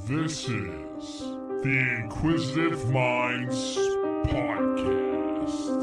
This is the Inquisitive Minds Podcast.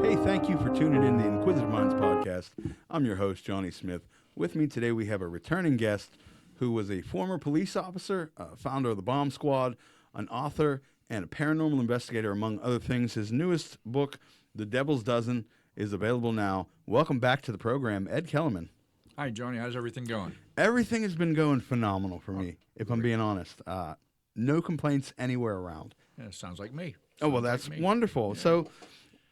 Hey, thank you for tuning in to the Inquisitive Minds Podcast. I'm your host, Johnny Smith. With me today, we have a returning guest who was a former police officer, founder of the Bomb Squad, an author, and a paranormal investigator, among other things. His newest book, The Devil's Dozen, is available now. Welcome back to the program, Ed Kelemen. Hi, Johnny. How's everything going? Everything has been going phenomenal for me, if I'm being honest. No complaints anywhere around. Yeah, sounds like me. Oh, well, that's wonderful. Yeah. So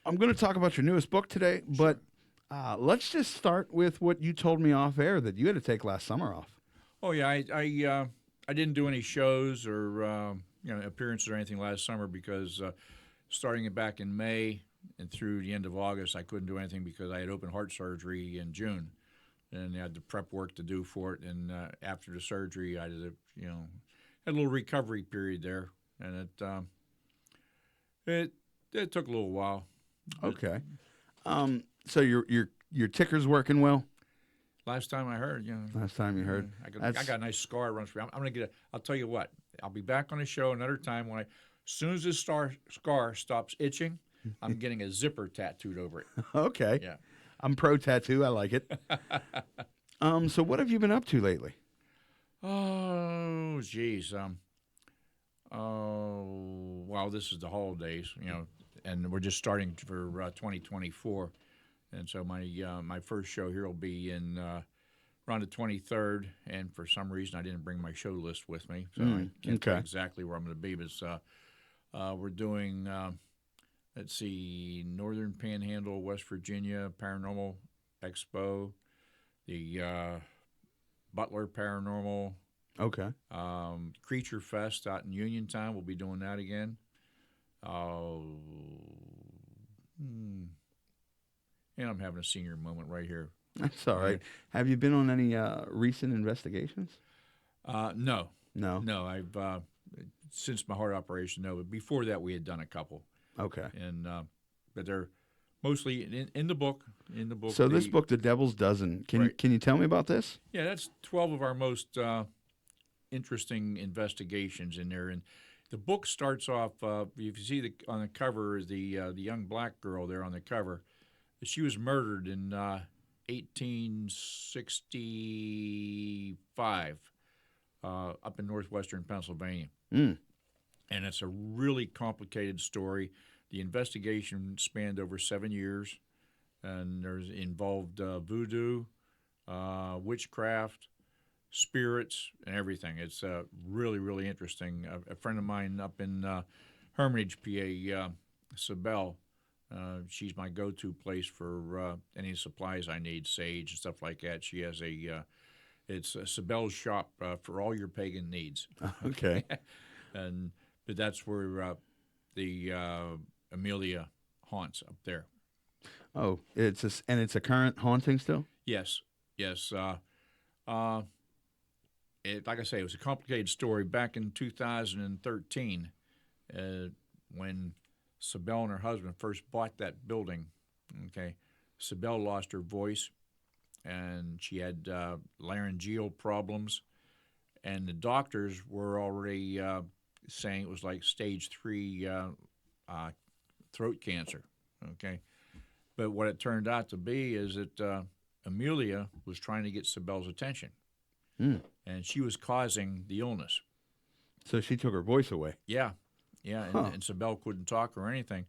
I'm going to talk about your newest book today, but let's just start with what you told me off air that you had to take last summer off. Oh, yeah. I didn't do any shows or appearances or anything last summer because starting it back in May and through the end of August, I couldn't do anything because I had open heart surgery in June, and I had the prep work to do for it. And after the surgery, I had a little recovery period there, and it took a little while. Okay. So your ticker's working well? Last time I heard, Last time you heard. I got a nice scar runs for me. I'm going to I'll tell you what. I'll be back on the show another time as soon as this scar stops itching, I'm getting a zipper tattooed over it. Okay. Yeah. I'm pro tattoo. I like it. So what have you been up to lately? Oh, geez. Well, this is the holidays, and we're just starting for 2024. And so my first show here will be in around the 23rd, and for some reason I didn't bring my show list with me, so I can't tell exactly where I'm going to be. But we're doing, Northern Panhandle, West Virginia Paranormal Expo, the Butler Paranormal, Creature Fest out in Uniontown. We'll be doing that again. And I'm having a senior moment right here. That's all right. Have you been on any recent investigations? No. No? I've since my heart operation, no. But before that, we had done a couple. Okay. And but they're mostly in the book. In the book. So this book, The Devil's Dozen, can you tell me about this? Yeah, that's 12 of our most interesting investigations in there. And the book starts off. If you see on the cover is the young black girl there on the cover. She was murdered in 1865 up in northwestern Pennsylvania. Mm. And it's a really complicated story. The investigation spanned over 7 years, and there's involved voodoo, witchcraft, spirits, and everything. It's really, really interesting. A friend of mine up in Hermitage, PA, Sibel, she's my go-to place for any supplies I need, sage and stuff like that. She has it's Sibel's shop for all your pagan needs. Okay. But that's where the Amelia haunts up there. Oh, it's a current haunting still? Yes. Like I say, it was a complicated story. Back in 2013, when Sibel and her husband first bought that building, Sibel lost her voice, and she had laryngeal problems, and the doctors were already saying it was like stage 3 throat cancer, But what it turned out to be is that Amelia was trying to get Sibel's attention, and she was causing the illness. So she took her voice away. Yeah, and Sibel couldn't talk or anything,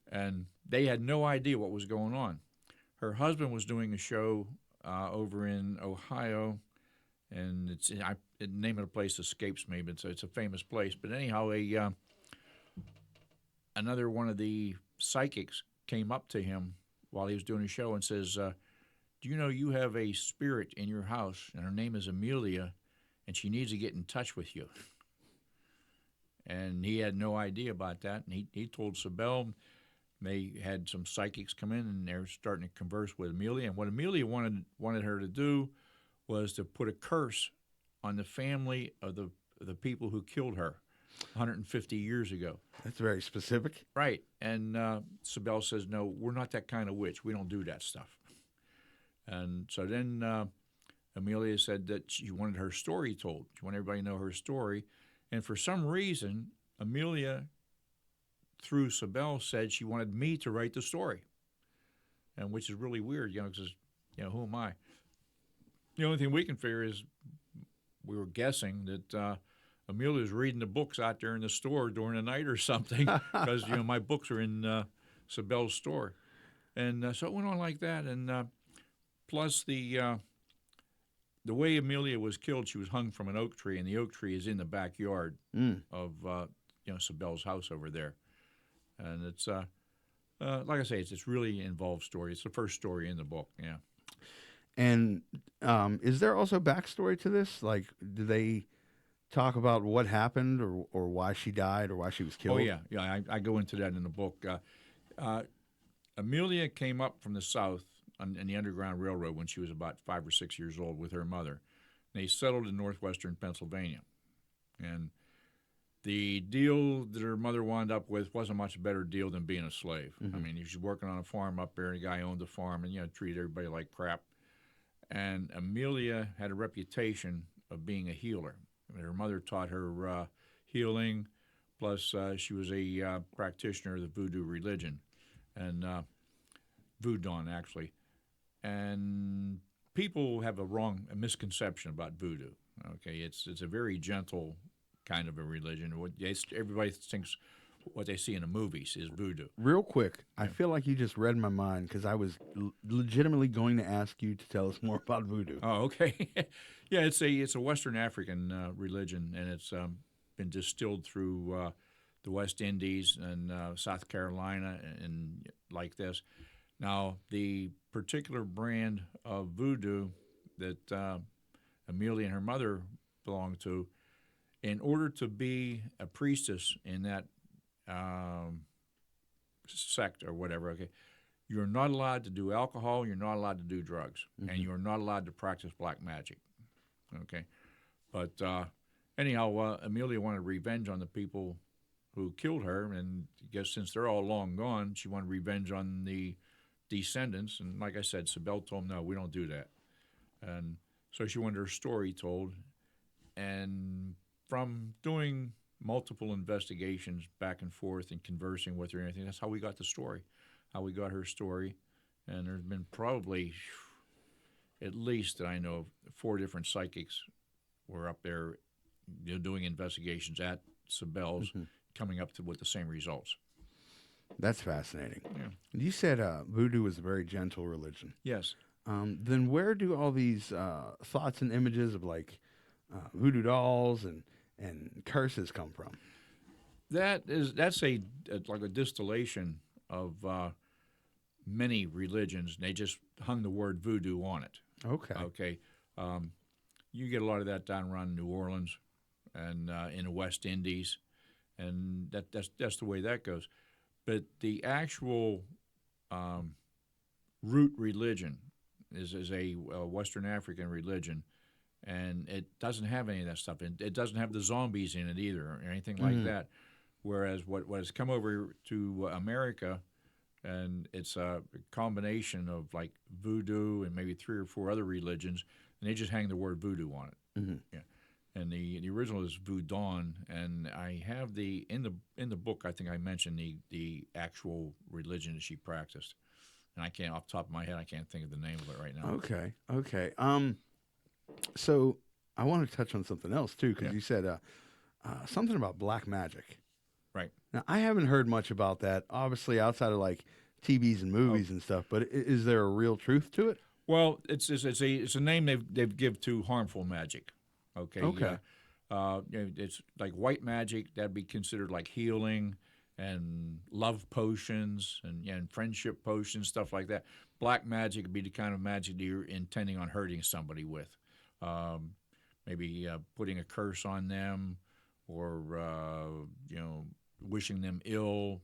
and they had no idea what was going on. Her husband was doing a show over in Ohio, and the name of the place escapes me, but it's a famous place. But anyhow, another one of the psychics came up to him while he was doing a show and says, do you know you have a spirit in your house, and her name is Amelia, and she needs to get in touch with you? And he had no idea about that, and he told Sibel. They had some psychics come in, and they were starting to converse with Amelia. And what Amelia wanted her to do was to put a curse on the family of the people who killed her 150 years ago. That's very specific. Right. And Sibel says, no, we're not that kind of witch. We don't do that stuff. And so then Amelia said that she wanted her story told. She wanted everybody to know her story. And for some reason, Amelia, through Sibel, said she wanted me to write the story, and which is really weird, because, who am I? The only thing we can figure is we were guessing that Amelia was reading the books out there in the store during the night or something, because, my books are in Sibel's store. And so it went on like that. And plus the way Amelia was killed, she was hung from an oak tree, and the oak tree is in the backyard of Sibel's house over there. And it's like I say, it's really involved story. It's the first story in the book. Yeah. And is there also backstory to this? Like, do they talk about what happened or why she died or why she was killed? Oh yeah. I go into that in the book. Amelia came up from the south in the Underground Railroad when she was about 5 or 6 years old with her mother. And they settled in northwestern Pennsylvania. And the deal that her mother wound up with wasn't much better deal than being a slave. Mm-hmm. I mean, she was working on a farm up there, and the guy owned the farm and, treated everybody like crap. And Amelia had a reputation of being a healer. I mean, her mother taught her healing, plus she was a practitioner of the voodoo religion, and voodoo, actually. And people have a misconception about voodoo. Okay, it's a very gentle kind of a religion. Everybody thinks what they see in the movies is voodoo. Real quick, I feel like you just read my mind because I was legitimately going to ask you to tell us more about voodoo. Oh, okay. Yeah, it's a Western African religion, and it's been distilled through the West Indies and South Carolina and like this. Now, the particular brand of voodoo that Amelia and her mother belonged to, in order to be a priestess in that sect or whatever, okay, you're not allowed to do alcohol, you're not allowed to do drugs, and you're not allowed to practice black magic, okay? But anyhow, Amelia wanted revenge on the people who killed her, and I guess since they're all long gone, she wanted revenge on the descendants, and like I said, Sibel told them, no, we don't do that. And so she wanted her story told, and from doing multiple investigations back and forth and conversing with her and everything, that's how we got the story, how we got her story. And there's been probably, at least that I know of, 4 different psychics were up there doing investigations at Sibel's, coming up with the same results. That's fascinating. Yeah. You said voodoo is a very gentle religion. Yes. Then where do all these thoughts and images of like voodoo dolls and curses come from? That's like a distillation of many religions, and they just hung the word voodoo on it. Okay. Okay. You get a lot of that down around New Orleans and in the West Indies, and that's the way that goes. But the actual root religion is a Western African religion, and it doesn't have any of that stuff. It doesn't have the zombies in it either or anything like that. Whereas what has come over to America, and it's a combination of like voodoo and maybe 3 or 4 other religions, and they just hang the word voodoo on it. Mm-hmm. Yeah. And the original is voodoo, and I have in the book, I think I mentioned the actual religion that she practiced, and I can't, off the top of my head, I can't think of the name of it right now. Okay. So I want to touch on something else too, because you said something about black magic. Right. Now I haven't heard much about that, obviously outside of like TVs and movies and stuff. But is there a real truth to it? Well, it's a name they've give to harmful magic. Okay. It's like white magic, that'd be considered like healing and love potions and friendship potions, stuff like that. Black magic would be the kind of magic that you're intending on hurting somebody with. Maybe putting a curse on them or, wishing them ill,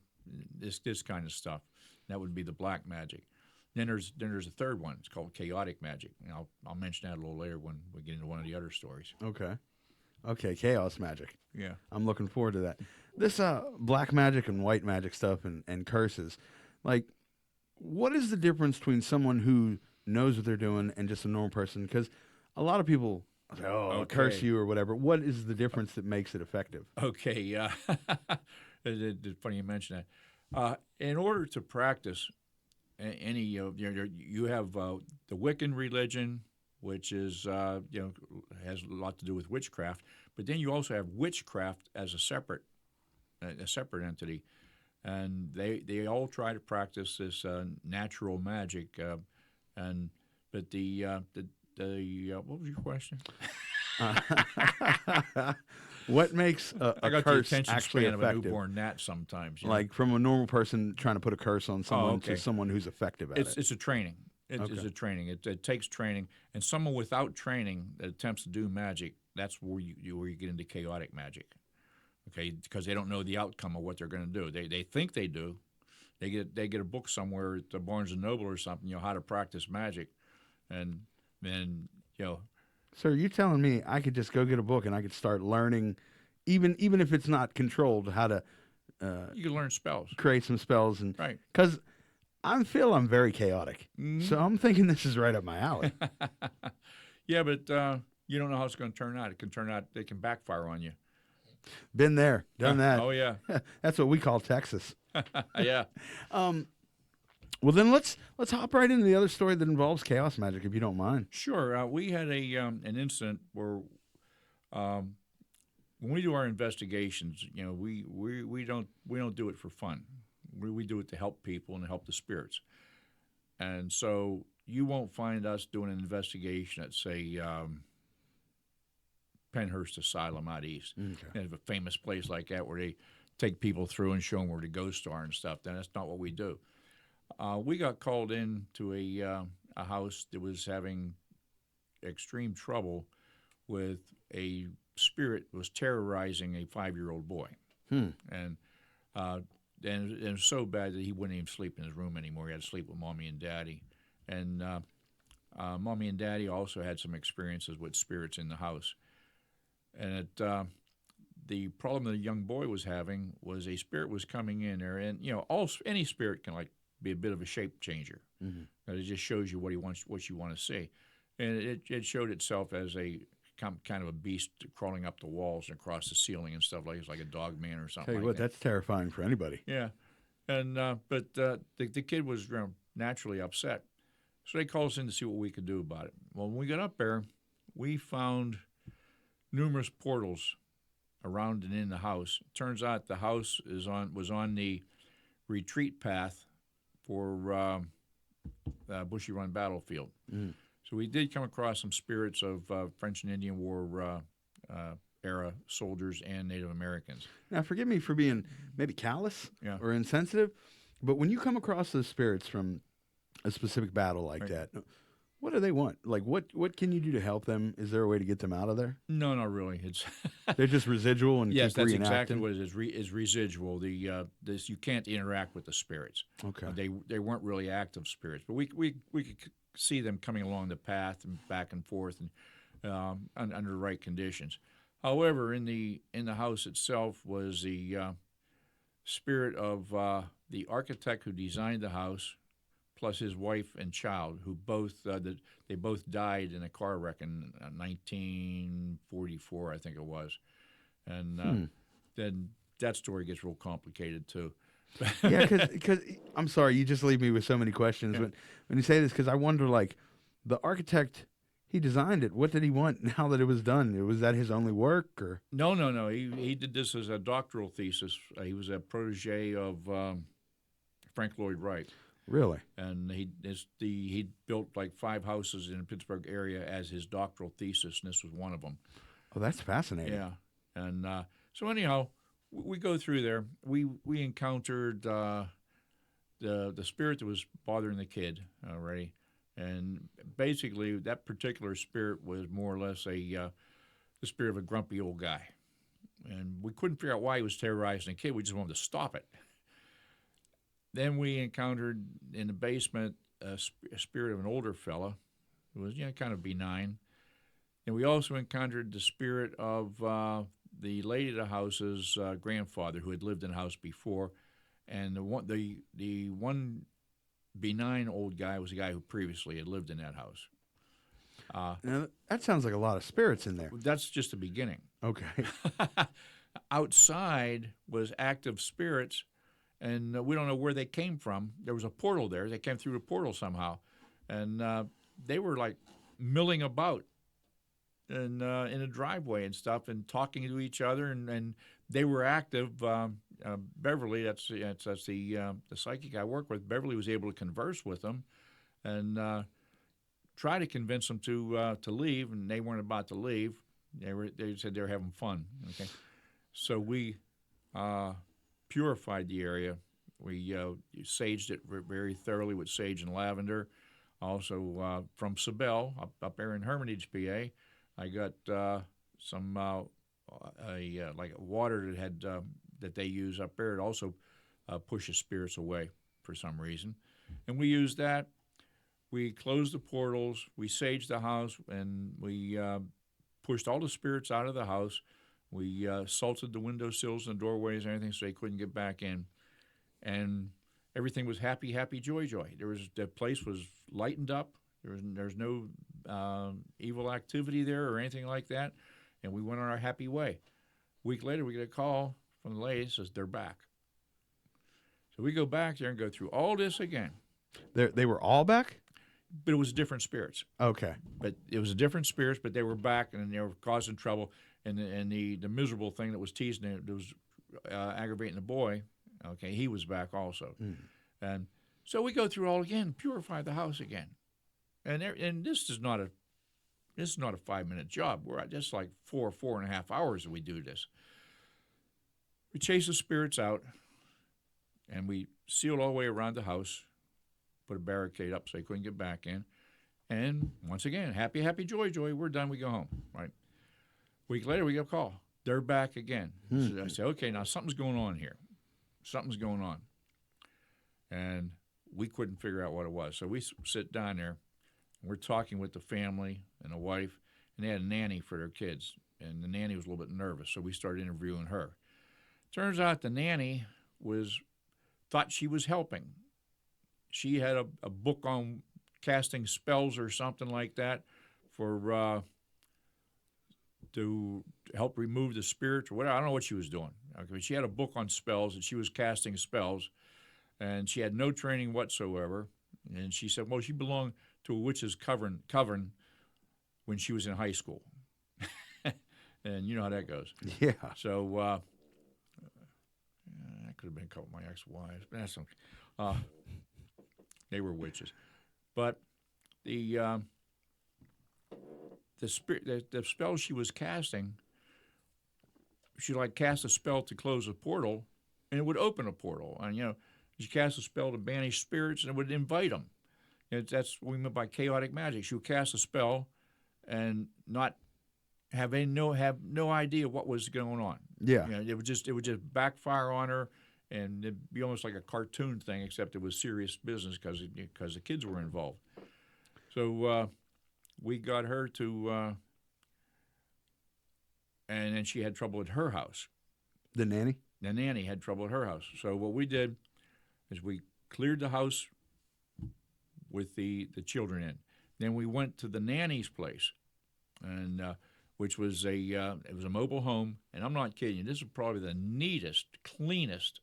this kind of stuff. That would be the black magic. Then there's a third one. It's called chaotic magic. And I'll mention that a little later when we get into one of the other stories. Okay, chaos magic. Yeah. I'm looking forward to that. This black magic and white magic stuff and curses, like, what is the difference between someone who knows what they're doing and just a normal person? Because a lot of people say, "Oh, I'll curse Okay. you" or whatever. What is the difference that makes it effective? Okay, yeah. It's funny you mention that. In order to practice any, you have the Wiccan religion, which is has a lot to do with witchcraft, but then you also have witchcraft as a separate entity, and they all try to practice this natural magic, and but the what was your question? What makes I a got the curse attention actually span of a effective? newborn gnat sometimes. You know? Like from a normal person trying to put a curse on someone to okay. someone who's effective at it. It's a training. It is Okay. a training. It takes training, and someone without training that attempts to do magic, that's where you get into chaotic magic. Okay, because they don't know the outcome of what they're going to do. They think they do. They get a book somewhere at the Barnes and Noble or something. How to practice magic, and then So are you telling me I could just go get a book and I could start learning, even if it's not controlled, how to you can learn spells. create some spells? And Right. because I'm very chaotic, Mhm. so I'm thinking this is right up my alley. Yeah, but you don't know how it's going to turn out. It can turn out. It can backfire on you. Been there, done that. Oh yeah. That's what we call Texas. Yeah. Well, then let's hop right into the other story that involves chaos magic, if you don't mind. Sure. We had an incident where when we do our investigations, we don't do it for fun. We do it to help people and to help the spirits. And so you won't find us doing an investigation at, say, Penhurst Asylum out east. Okay. They have a famous place like that where they take people through and show them where the ghosts are and stuff. Then that's not what we do. We got called in to a house that was having extreme trouble with a spirit that was terrorizing a 5-year-old boy. And it was so bad that he wouldn't even sleep in his room anymore. He had to sleep with Mommy and Daddy. And Mommy and Daddy also had some experiences with spirits in the house. And the problem the young boy was having was a spirit was coming in there. And, any spirit can, be a bit of a shape changer. Mm-hmm. It just shows you what you want to see. And it showed itself as a kind of a beast crawling up the walls and across the ceiling and stuff like it's like a dog man or something. Tell you like what, that. that's terrifying for anybody. Yeah, and but the kid was naturally upset, so they called us in to see what we could do about it. Well, when we got up there, we found numerous portals around and in the house. It turns out the house was on the retreat path for Bushy Run battlefield. Mm. So we did come across some spirits of French and Indian War era soldiers and Native Americans. Now, forgive me for being maybe callous Yeah. or insensitive, but when you come across those spirits from a specific battle like that, what do they want? Like, what can you do to help them? Is there a way to get them out of there? No, not really. It's they're just residual and yes, keep that's reenacting? exactly what it is residual. This you can't interact with the spirits. Okay. They weren't really active spirits, but we could see them coming along the path and back and forth and under the right conditions. However, in the house itself was the spirit of the architect who designed the house, plus his wife and child, who both they both died in a car wreck in 1944, I think it was, and then that story gets real complicated too. Yeah, because I'm sorry, you just leave me with so many questions when you say this, because I wonder, like, the architect, he designed it. What did he want now that it was done? Was that his only work, or? No. He did this as a doctoral thesis. He was a protege of Frank Lloyd Wright. Really? And he built like 5 houses in the Pittsburgh area as his doctoral thesis, and this was one of them. Oh, that's fascinating. Yeah, and so anyhow, we go through there. We encountered the spirit that was bothering the kid already, and basically that particular spirit was more or less the spirit of a grumpy old guy, and we couldn't figure out why he was terrorizing the kid. We just wanted to stop it. Then we encountered in the basement a spirit of an older fella who was kind of benign. And we also encountered the spirit of the lady of the house's grandfather who had lived in the house before. And the one benign old guy was a guy who previously had lived in that house. Now, that sounds like a lot of spirits in there. That's just the beginning. Okay. Outside was active spirits, and we don't know where they came from. There was a portal there. They came through the portal somehow, and they were like milling about in a driveway and stuff, and talking to each other, and they were active. Beverly, that's the psychic I work with. Beverly was able to converse with them, and try to convince them to leave, and they weren't about to leave. They said they were having fun. Okay, so we purified the area. We saged it very thoroughly with sage and lavender. Also from Sabel up there in Hermitage, PA, I got some like water that had that they use up there. It also pushes spirits away for some reason, and we used that. We closed the portals, we saged the house, and we pushed all the spirits out of the house. We salted the windowsills and doorways and everything so they couldn't get back in. And everything was happy, happy, joy, joy. The place was lightened up. There's no evil activity there or anything like that. And we went on our happy way. A week later, we get a call from the lady that says they're back. So we go back there and go through all this again. They were all back? But it was different spirits. Okay. But it was a different spirits, but they were back and they were causing trouble. And the miserable thing that was teasing it, that was aggravating the boy, okay, he was back also. Mm. And so we go through all again, purify the house again. And this is not a 5-minute job. We're at just like 4.5 hours that we do this. We chase the spirits out, and we sealed all the way around the house, put a barricade up so they couldn't get back in. And once again, happy, happy, joy, joy, we're done, we go home, right? A week later, we get a call. They're back again. So I said, okay, now something's going on here. Something's going on. And we couldn't figure out what it was. So we sit down there, and we're talking with the family and the wife, and they had a nanny for their kids. And the nanny was a little bit nervous, so we started interviewing her. Turns out the nanny thought she was helping. She had a book on casting spells or something like that for to help remove the spirits or whatever. I don't know what she was doing. Okay, she had a book on spells, and she was casting spells, and she had no training whatsoever. And she said, well, she belonged to a witch's coven when she was in high school. And you know how that goes. Yeah. So that could have been a couple of my ex-wives, but that's okay. They were witches. But the spell she was casting, she like cast a spell to close a portal, and it would open a portal. And she cast a spell to banish spirits, and it would invite them. That's what we meant by chaotic magic. She would cast a spell, and not have no idea what was going on. Yeah, it would just backfire on her, and it'd be almost like a cartoon thing, except it was serious business because the kids were involved. So we got her to, and then she had trouble at her house. The nanny? The nanny had trouble at her house. So what we did is we cleared the house with the children in. Then we went to the nanny's place, and which was it was a mobile home. And I'm not kidding you. This is probably the neatest, cleanest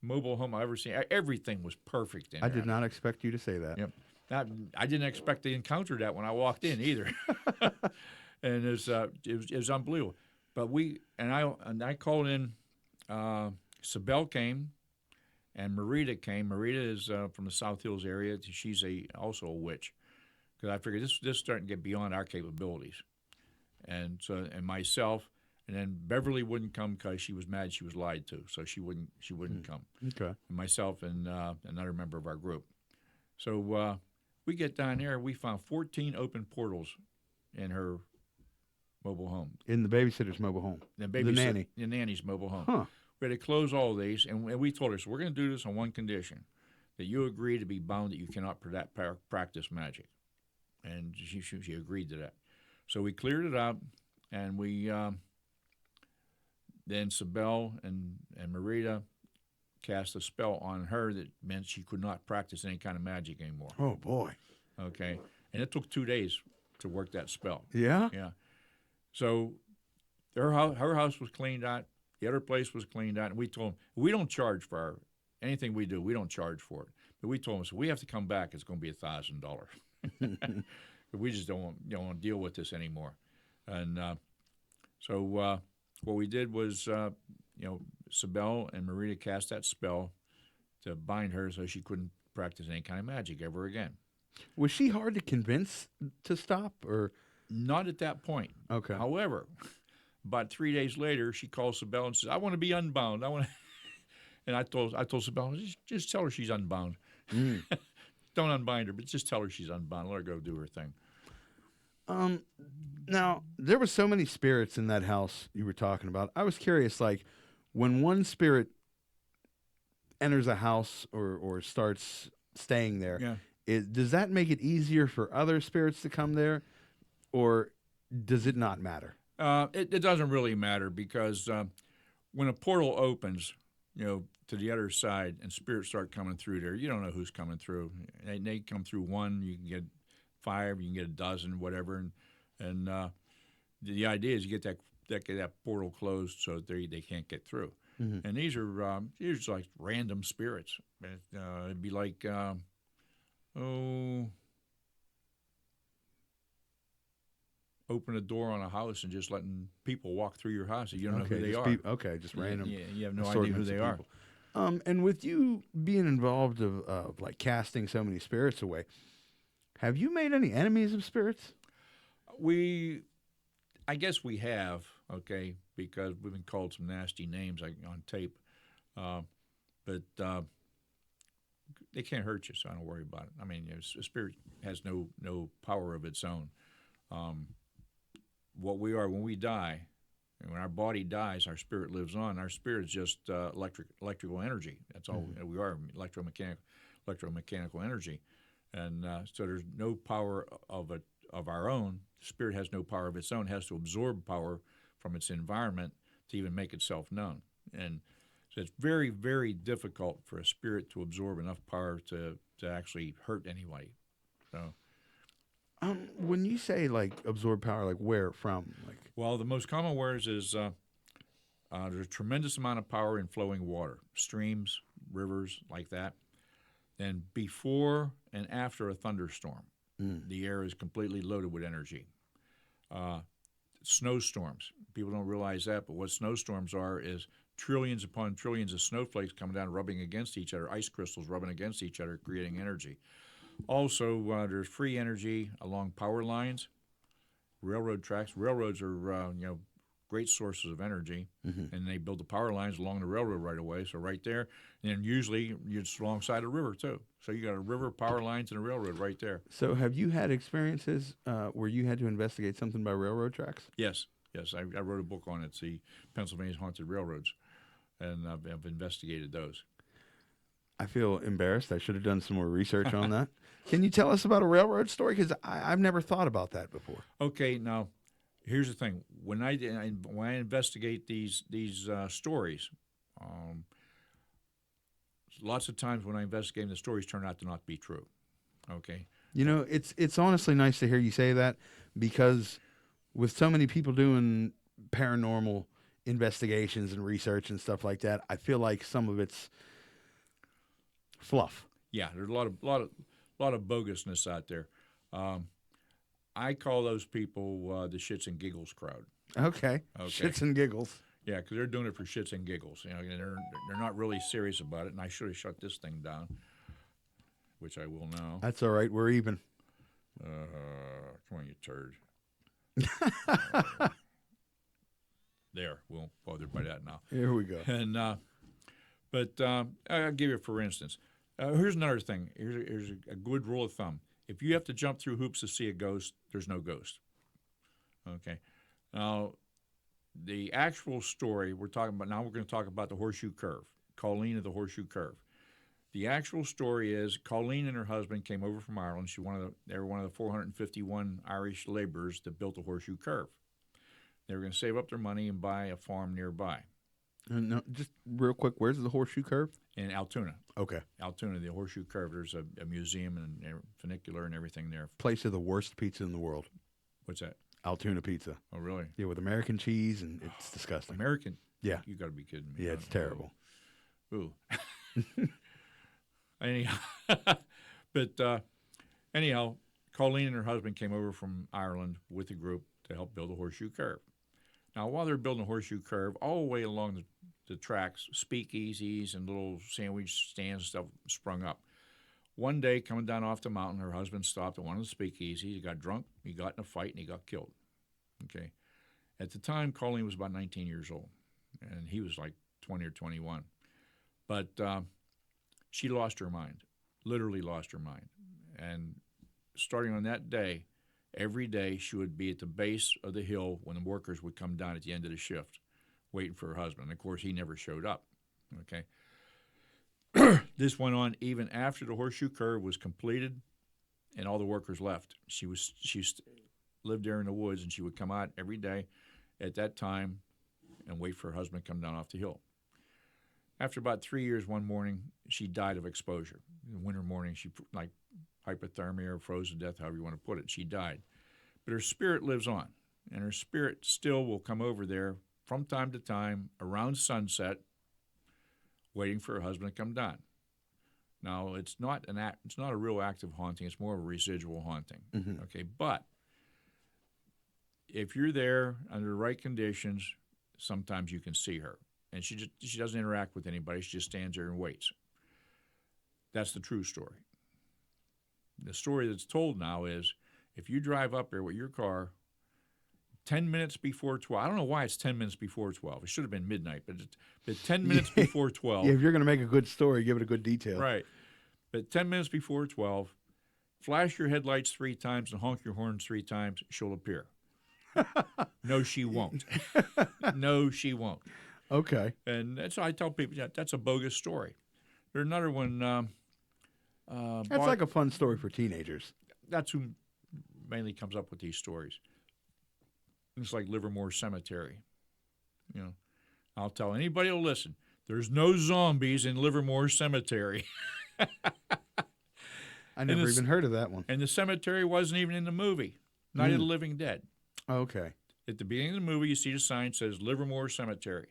mobile home I've ever seen. Everything was perfect in there. I did not expect you to say that. Yep. I didn't expect to encounter that when I walked in either. And it was unbelievable. But I called in. Sabel came, and Marita came. Marita is from the South Hills area. She's also a witch, because I figured this is starting to get beyond our capabilities. And myself, and then Beverly wouldn't come because she was mad she was lied to, so she wouldn't come. Okay. And myself and another member of our group. So we get down there, we found 14 open portals in her mobile home. In the babysitter's mobile home. The nanny. The nanny's mobile home. Huh. We had to close all these, and we told her, so we're going to do this on one condition, that you agree to be bound that you cannot practice magic. And she agreed to that. So we cleared it out, and we then Sabel and Marita cast a spell on her that meant she could not practice any kind of magic anymore. Oh, boy. Okay, and it took 2 days to work that spell. Yeah? Yeah. So her house was cleaned out. The other place was cleaned out, and we told them we don't charge for anything we do. We don't charge for it. But we told them, so we have to come back. It's going to be $1,000. We just don't want to deal with this anymore. And so what we did was, Sibel and Marita cast that spell to bind her so she couldn't practice any kind of magic ever again. Was she hard to convince to stop, or? Not at that point. Okay. However, about 3 days later, she calls Sibel and says, "I want to be unbound. I want." And I told Sibel, just tell her she's unbound. Don't unbind her, but just tell her she's unbound. Let her go do her thing. Now, there were so many spirits in that house you were talking about. I was curious, like, when one spirit enters a house or starts staying there, does that make it easier for other spirits to come there, or does it not matter? It doesn't really matter because when a portal opens, to the other side and spirits start coming through there, you don't know who's coming through. They come through one, you can get 5, you can get a dozen, whatever, and the idea is you get that portal closed so that they can't get through. Mm-hmm. And these are usually like random spirits. It'd be like open a door on a house and just letting people walk through your house. You don't know who they are. Just random. Yeah, you have no idea who they are. And with you being involved of like casting so many spirits away, have you made any enemies of spirits? I guess we have, okay, because we've been called some nasty names on tape. But they can't hurt you, so I don't worry about it. I mean, a spirit has no power of its own. What we are when we die, and when our body dies, our spirit lives on. Our spirit is just electrical energy. That's all we are, electromechanical energy. And so there's no power of our own. The spirit has no power of its own. It has to absorb power from its environment to even make itself known. And so it's very, very difficult for a spirit to absorb enough power to actually hurt anybody. So, when you say like absorb power, like where from? Well, the most common words is there's a tremendous amount of power in flowing water, streams, rivers, like that. And before and after a thunderstorm, the air is completely loaded with energy. Snowstorms, people don't realize that, but what snowstorms are is trillions upon trillions of snowflakes coming down, rubbing against each other, ice crystals rubbing against each other, creating energy. Also, there's free energy along power lines, railroad tracks. Railroads are, great sources of energy, and they build the power lines along the railroad right away. So right there, and usually it's alongside a river too. So you got a river, power lines, and a railroad right there. So have you had experiences where you had to investigate something by railroad tracks? Yes. I wrote a book on it, the Pennsylvania's Haunted Railroads, and I've investigated those. I feel embarrassed. I should have done some more research on that. Can you tell us about a railroad story? Because I've never thought about that before. Okay, now here's the thing: when I investigate these stories, lots of times when I investigate the stories turn out to not be true. Okay, it's honestly nice to hear you say that, because with so many people doing paranormal investigations and research and stuff like that, I feel like some of it's fluff. Yeah, there's a lot of bogusness out there. I call those people the shits and giggles crowd. Okay. Shits and giggles. Yeah, because they're doing it for shits and giggles. They're not really serious about it. And I should have shut this thing down, which I will now. That's all right. We're even. Come on, you turd. There, we won't bother by that now. Here we go. And but I'll give you, for instance. Here's another thing. Here's a good rule of thumb. If you have to jump through hoops to see a ghost, there's no ghost. Okay. Now, the actual story we're talking about now, we're going to talk about the Horseshoe Curve, Colleen of the Horseshoe Curve. The actual story is Colleen and her husband came over from Ireland. They were one of the 451 Irish laborers that built the Horseshoe Curve. They were going to save up their money and buy a farm nearby. No, just real quick, where's the horseshoe curve? In Altoona. Okay. Altoona, the Horseshoe Curve. There's a museum and funicular and everything there. Place of the worst pizza in the world. What's that? Altoona pizza. Oh, really? Yeah, with American cheese, and it's disgusting. American? Yeah. You got to be kidding me. Yeah, it's terrible. Ooh. Anyhow, but anyhow, Colleen and her husband came over from Ireland with a group to help build a Horseshoe Curve. Now, while they're building a Horseshoe Curve, all the way along the tracks, speakeasies and little sandwich stands and stuff sprung up. One day, coming down off the mountain, her husband stopped at one of the speakeasies. He got drunk, he got in a fight, and he got killed. Okay. At the time, Colleen was about 19 years old, and he was like 20 or 21. But she lost her mind, literally lost her mind. And starting on that day, every day she would be at the base of the hill when the workers would come down at the end of the shift, waiting for her husband. And of course, he never showed up. Okay. This went on even after the Horseshoe Curve was completed and all the workers left. She lived there in the woods, and she would come out every day at that time and wait for her husband to come down off the hill. After about 3 years, one morning, she died of exposure. In the winter morning, she, like hypothermia or froze to death, however you want to put it, she died. But her spirit lives on, and her spirit still will come over there from time to time around sunset, waiting for her husband to come down. Now, it's not a real active haunting. It's more of a residual haunting. Mm-hmm. Okay, but if you're there under the right conditions, sometimes you can see her. And she doesn't interact with anybody. She just stands there and waits. That's the true story. The story that's told now is if you drive up there with your car 10 minutes before 12, I don't know why it's 10 minutes before 12. It should have been midnight, but 10 minutes before 12. Yeah, if you're going to make a good story, give it a good detail. Right. But 10 minutes before 12, flash your headlights 3 times and honk your horns 3 times, she'll appear. No, she won't. No, she won't. Okay. And that's why I tell people, yeah, that's a bogus story. There's another one. That's like a fun story for teenagers. That's who mainly comes up with these stories. It's like Livermore Cemetery. You know, I'll tell anybody who'll listen, there's no zombies in Livermore Cemetery. I never even heard of that one. And the cemetery wasn't even in the movie, Night of the Living Dead. Okay. At the beginning of the movie, you see the sign that says Livermore Cemetery.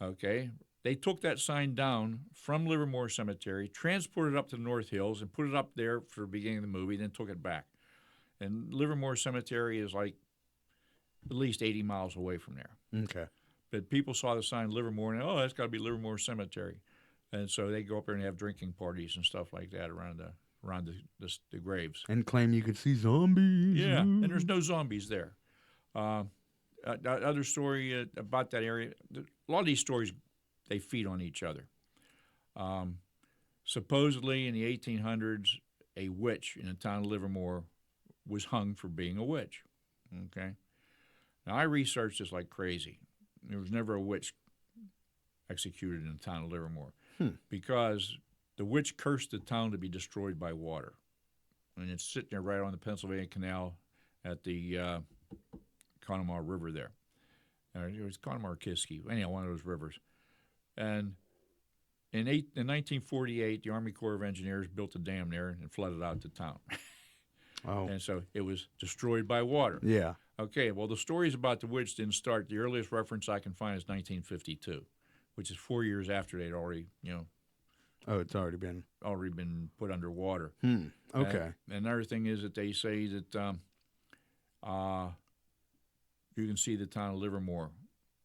Okay. They took that sign down from Livermore Cemetery, transported it up to the North Hills, and put it up there for the beginning of the movie, then took it back. And Livermore Cemetery is like at least 80 miles away from there. Okay. But people saw the sign Livermore, and, oh, that's got to be Livermore Cemetery. And so they go up there and have drinking parties and stuff like that around the graves. And claim you could see zombies. Yeah, and there's no zombies there. Other story about that area, a lot of these stories, they feed on each other. Supposedly in the 1800s, a witch in the town of Livermore was hung for being a witch. Okay? Now, I researched this like crazy. There was never a witch executed in the town of Livermore because the witch cursed the town to be destroyed by water. And it's sitting there right on the Pennsylvania Canal at the Conemaugh River there. It was Conemaugh or Kiski. Anyhow, one of those rivers. And in 1948, the Army Corps of Engineers built a dam there and flooded out the town. Oh. And so it was destroyed by water. Yeah. Okay, well, the stories about the witch didn't start. The earliest reference I can find is 1952, which is 4 years after they'd already, Oh, it's already been put underwater. Okay. And another thing is that they say that you can see the town of Livermore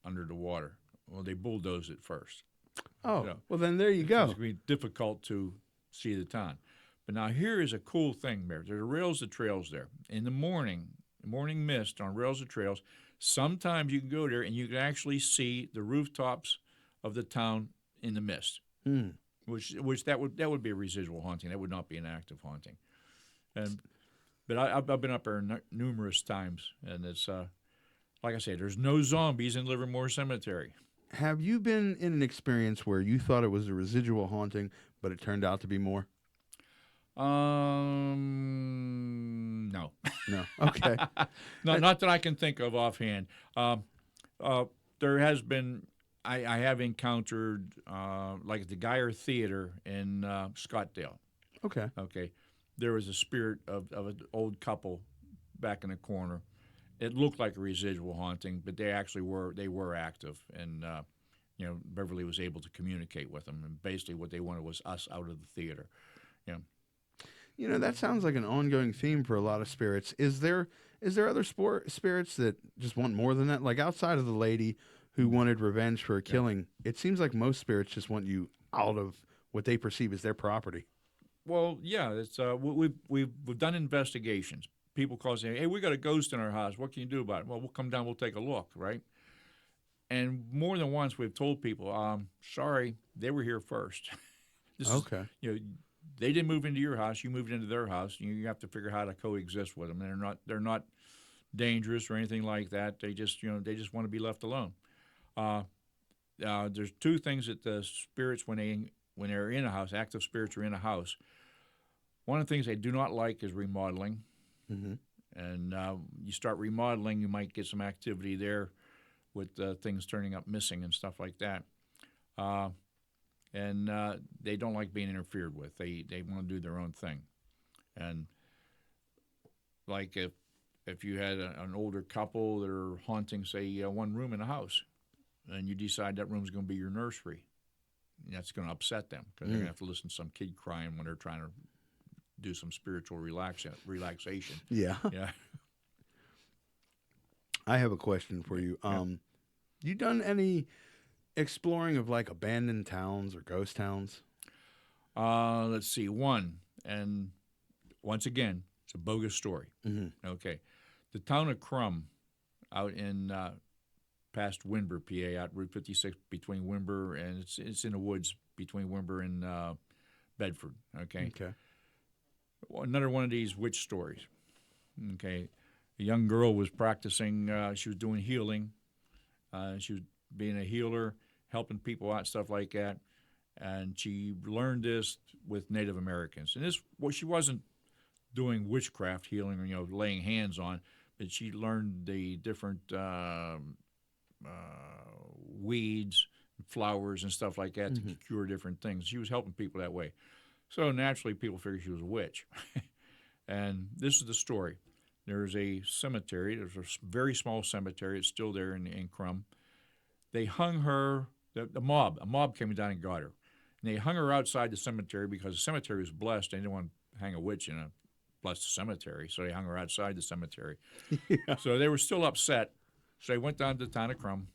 under the water. Well, they bulldozed it first. Oh, So, well, then there you go. It's going to be difficult to see the town. But now here is a cool thing there. There are rails of trails there. In the morning mist on rails of trails, sometimes you can go there and you can actually see the rooftops of the town in the mist. Which that would be a residual haunting. That would not be an active haunting. But I've been up there numerous times, and it's like I say, there's no zombies in Livermore Cemetery. Have you been in an experience where you thought it was a residual haunting, but it turned out to be more? No. No. Okay. Not that I can think of offhand. There has been I have encountered like at the Geyer Theater in Scottsdale. Okay. Okay, there was a spirit of an old couple back in the corner. It looked like a residual haunting, but they actually were active, and Beverly was able to communicate with them, and basically what they wanted was us out of the theater. That sounds like an ongoing theme for a lot of spirits. Is there other spirits that just want more than that? Like outside of the lady who wanted revenge for a killing, it seems like most spirits just want you out of what they perceive as their property. Well, yeah, it's we've done investigations. People call saying, "Hey, we got a ghost in our house. What can you do about it?" Well, we'll come down. We'll take a look, right? And more than once, we've told people, "Sorry, they were here first." Okay. They didn't move into your house. You moved into their house. You have to figure out how to coexist with them. They're not dangerous or anything like that. They just want to be left alone. There's two things that the spirits when they're in a house, active spirits are in a house. One of the things they do not like is remodeling. Mm-hmm. And you start remodeling, you might get some activity there with things turning up missing and stuff like that. And they don't like being interfered with. They want to do their own thing. And like if you had an older couple that are haunting, say, one room in a house, and you decide that room's going to be your nursery, that's going to upset them because they're going to have to listen to some kid crying when they're trying to do some spiritual relaxation. Yeah. Yeah. I have a question for you. You done any exploring of like abandoned towns or ghost towns? Let's see. One, and once again, it's a bogus story. Mm-hmm. Okay. The town of Crum out in past Wimber, PA, out Route 56 between Wimber and it's in the woods between Wimber and Bedford. Okay. Okay. Another one of these witch stories. Okay. A young girl was practicing, she was doing healing. She was being a healer, helping people out, stuff like that. And she learned this with Native Americans. And she wasn't doing witchcraft healing or, laying hands on, but she learned the different weeds, flowers, and stuff like that to cure different things. She was helping people that way. So naturally, people figured she was a witch. And this is the story. There's a cemetery. There's a very small cemetery. It's still there in Crum. They hung her, a mob came down and got her. And they hung her outside the cemetery because the cemetery was blessed. They didn't want to hang a witch in a blessed cemetery, so they hung her outside the cemetery. Yeah. So they were still upset. So they went down to the town of Crum,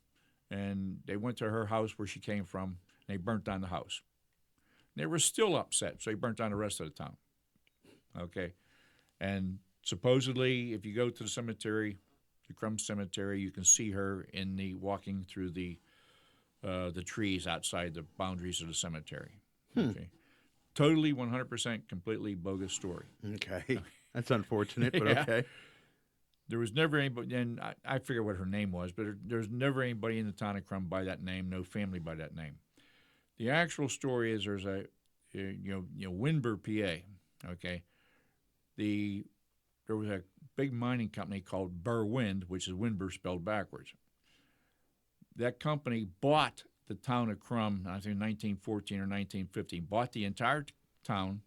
and they went to her house where she came from, and they burnt down the house. They were still upset, so they burnt down the rest of the town. Okay? And supposedly, if you go to the cemetery, the Crum Cemetery, you can see her walking through the trees outside the boundaries of the cemetery. Okay? Totally, 100%, completely bogus story. Okay. That's unfortunate, but Yeah. okay. There was never anybody, and I forget what her name was, but there's never anybody in the town of Crum by that name, no family by that name. The actual story is there's a, Wimber, PA, okay? There was a big mining company called Wind, which is Wimber spelled backwards. That company bought the town of Crum, I think 1914 or 1915, bought the entire town,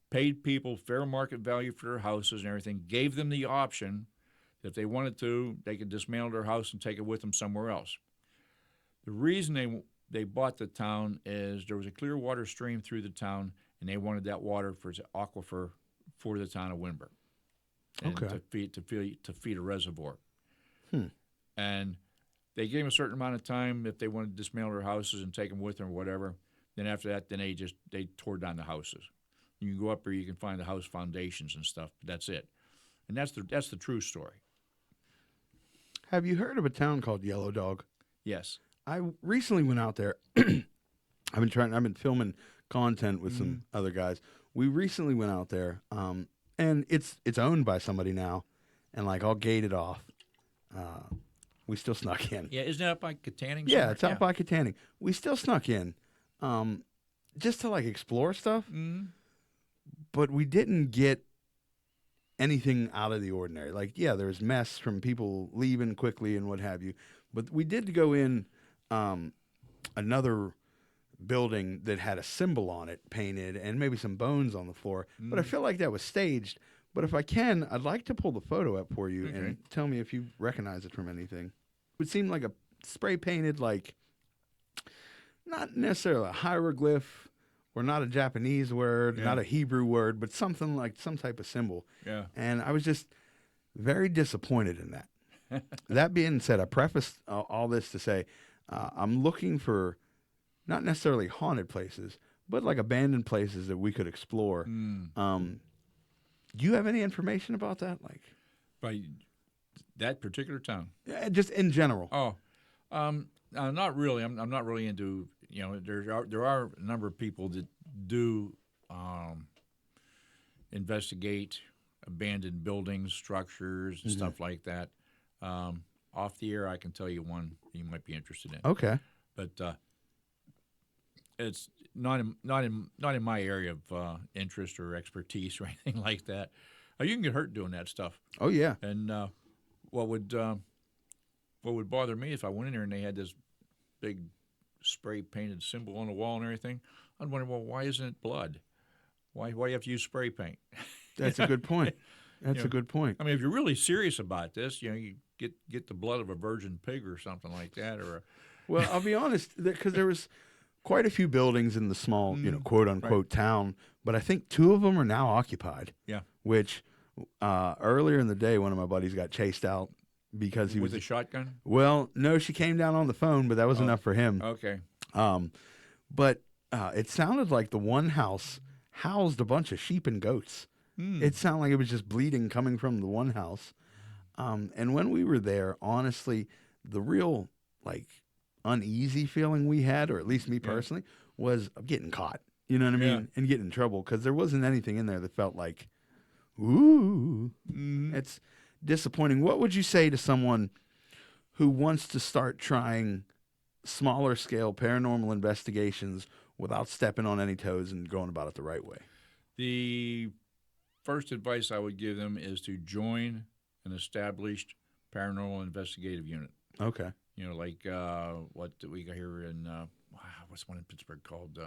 paid people fair market value for their houses and everything, gave them the option that if they wanted to, they could dismantle their house and take it with them somewhere else. The reason they bought the town is there was a clear water stream through the town, and they wanted that water for its aquifer for the town of Wimber. And Okay. to feed a reservoir. And they gave them a certain amount of time if they wanted to dismantle their houses and take them with them or whatever. Then after that, they tore down the houses. You can go up there, you can find the house foundations and stuff. But that's it, and that's the true story. Have you heard of a town called Yellow Dog? Yes. I recently went out there. I've been filming content with some other guys. We recently went out there, and it's owned by somebody now, and like all gated off. We still snuck in. Yeah, isn't that up by Katanning? Yeah, it's out by Katanning. We still snuck in, just to like explore stuff. But we didn't get anything out of the ordinary. Like, yeah, there was mess from people leaving quickly and what have you. But we did go in another building that had a symbol on it painted and maybe some bones on the floor. But I feel like that was staged. But if I can, I'd like to pull the photo up for you and tell me if you recognize it from anything. It would seem like a spray painted, like, not necessarily a hieroglyph or not a Japanese word, not a Hebrew word, but something like some type of symbol. Yeah. And I was just very disappointed in that. That being said, I prefaced all this to say I'm looking for not necessarily haunted places, but like abandoned places that we could explore. Do you have any information about that? Like, By that particular town? just in general. Oh, not really. I'm not really into, there are a number of people that do investigate abandoned buildings, structures, and stuff like that. Off the air, I can tell you one you might be interested in. Okay. But it's not in my area of interest or expertise or anything like that. You can get hurt doing that stuff. Oh yeah. And what would bother me if I went in there and they had this big spray painted symbol on the wall and everything? I'd wonder, well, why isn't it blood? Why do you have to use spray paint? That's a good point. That's a good point. I mean, if you're really serious about this, you get the blood of a virgin pig or something like that, or Well, I'll be honest, because there was quite a few buildings in the small, quote unquote town, but I think 2 of them are now occupied. Yeah. Which earlier in the day, one of my buddies got chased out because he with was a shotgun. Well, no, she came down on the phone, but that was enough for him. Okay. But it sounded like the one house housed a bunch of sheep and goats. It sounded like it was just bleeding coming from the one house. And when we were there, honestly, the real uneasy feeling we had, or at least me personally, was of getting caught. You know what I mean? And getting in trouble, because there wasn't anything in there that felt like, ooh. It's disappointing. What would you say to someone who wants to start trying smaller scale paranormal investigations without stepping on any toes and going about it the right way? The first advice I would give them is to join an established paranormal investigative unit. Okay. Like what we got here in what's one in Pittsburgh called?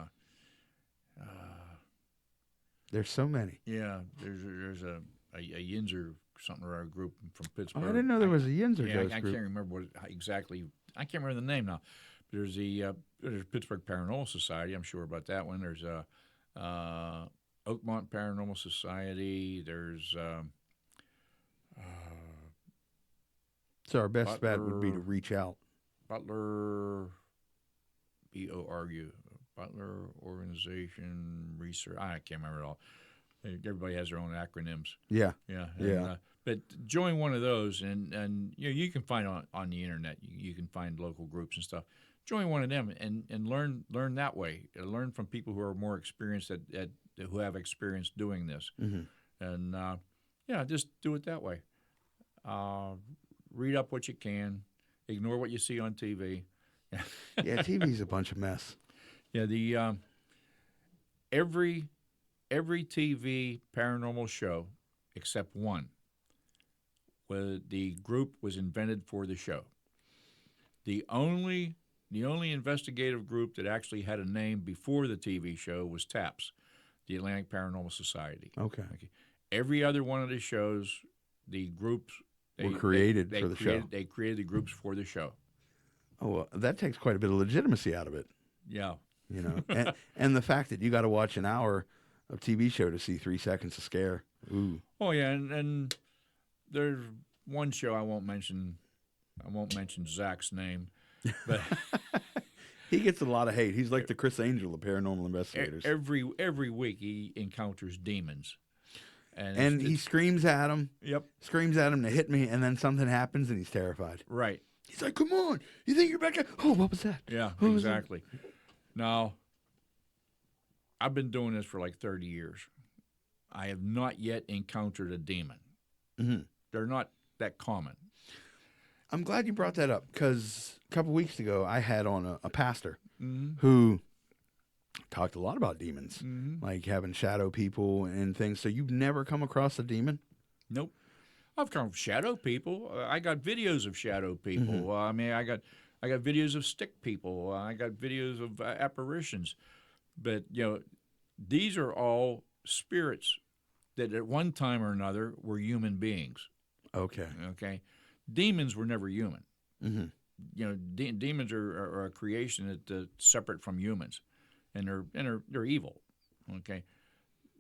There's so many. Yeah, there's a Yinzer something or a group from Pittsburgh. Oh, I didn't know there was a Yinzer Yeah, ghost I group. can't remember what exactly. I can't remember the name now. But there's Pittsburgh Paranormal Society. I'm sure about that one. There's Oakmont Paranormal Society. There's So our best bet would be to reach out. Butler, BORU, Butler Organization Research. I can't remember it all. Everybody has their own acronyms. Yeah. Yeah. Yeah. But join one of those, and you can find on the internet. You can find local groups and stuff. Join one of them and learn that way. Learn from people who are more experienced who have experience doing this. And just do it that way. Read up what you can. Ignore what you see on TV. Yeah, TV's a bunch of mess. Yeah, the every TV paranormal show except one, where the group was invented for the show. The only investigative group that actually had a name before the TV show was TAPS, the Atlantic Paranormal Society. Okay. Every other one of the shows, the groups were created for the show. They created the groups for the show. Oh, well, that takes quite a bit of legitimacy out of it. Yeah. And the fact that you got to watch an hour of TV show to see 3 seconds of scare. Ooh. Oh yeah, and there's one show I won't mention Zach's name, but he gets a lot of hate. He's like the Chris Angel of paranormal investigators. Every week he encounters demons. And he screams at him. Yep. Screams at him to hit me, and then something happens, and he's terrified. Right. He's like, "Come on, you think you're back there? Oh, what was that?" Yeah, exactly. Now, I've been doing this for like 30 years. I have not yet encountered a demon. Mm-hmm. They're not that common. I'm glad you brought that up, because a couple weeks ago I had on a pastor who talked a lot about demons, like having shadow people and things. So you've never come across a demon? Nope. I've come from shadow people. I got videos of shadow people. I mean, I I got videos of stick people. I got videos of apparitions. But, these are all spirits that at one time or another were human beings. Okay. Okay? Demons were never human. Mm-hmm. Demons are a creation that's separate from humans, and they're evil. Okay?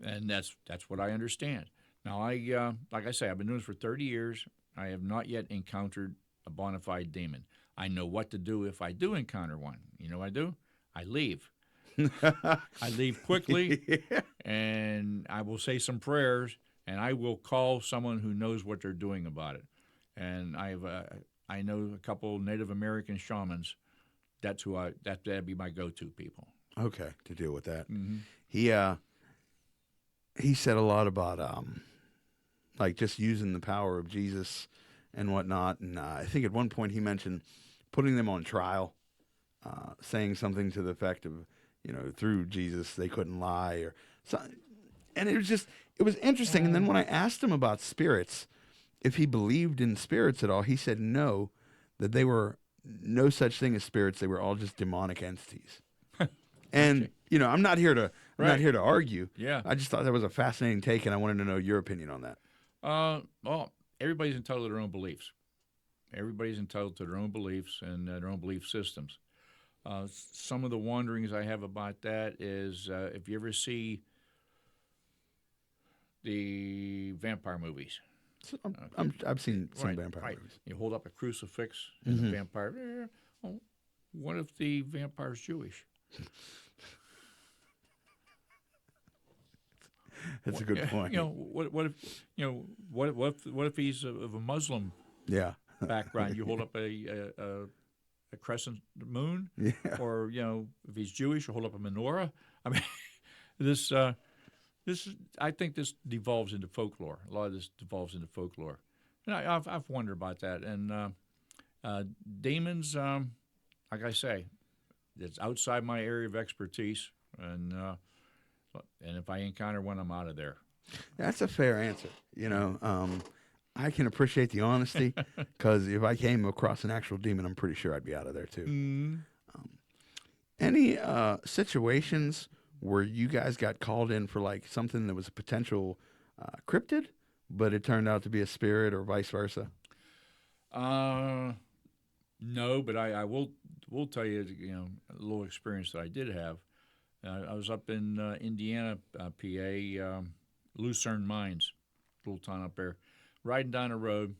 And that's what I understand. Now, like I say, I've been doing this for 30 years. I have not yet encountered a bona fide demon. I know what to do if I do encounter one. You know what I do? I leave. I leave quickly, and I will say some prayers, and I will call someone who knows what they're doing about it. And I know a couple Native American shamans. That'd be my go-to people. Okay, to deal with that. Mm-hmm. He said a lot about like just using the power of Jesus and whatnot. And I think at one point he mentioned putting them on trial, saying something to the effect of, through Jesus they couldn't lie or something. And it was interesting. And then when I asked him about spirits, if he believed in spirits at all, he said no, that they were no such thing as spirits. They were all just demonic entities. And I'm not here to argue. Yeah. I just thought that was a fascinating take, and I wanted to know your opinion on that. Well, everybody's entitled to their own beliefs. Everybody's entitled to their own beliefs and their own belief systems. Some of the wonderings I have about that is if you ever see the vampire movies. So I've seen some vampire movies. You hold up a crucifix and the vampire. Oh, what if the vampire's Jewish? That's a good point. What if he's of a Muslim background? You hold up a crescent moon, or if he's Jewish, you hold up a menorah. I mean, this I think this devolves into folklore. A lot of this devolves into folklore, and I've wondered about that. And demons, like I say, it's outside my area of expertise, and if I encounter one, I'm out of there. That's a fair answer. I can appreciate the honesty, because if I came across an actual demon, I'm pretty sure I'd be out of there too. Any situations where you guys got called in for like something that was a potential cryptid, but it turned out to be a spirit, or vice versa? No, but I will tell you, a little experience that I did have. I was up in Indiana, PA, Lucerne Mines, little town up there, riding down the road,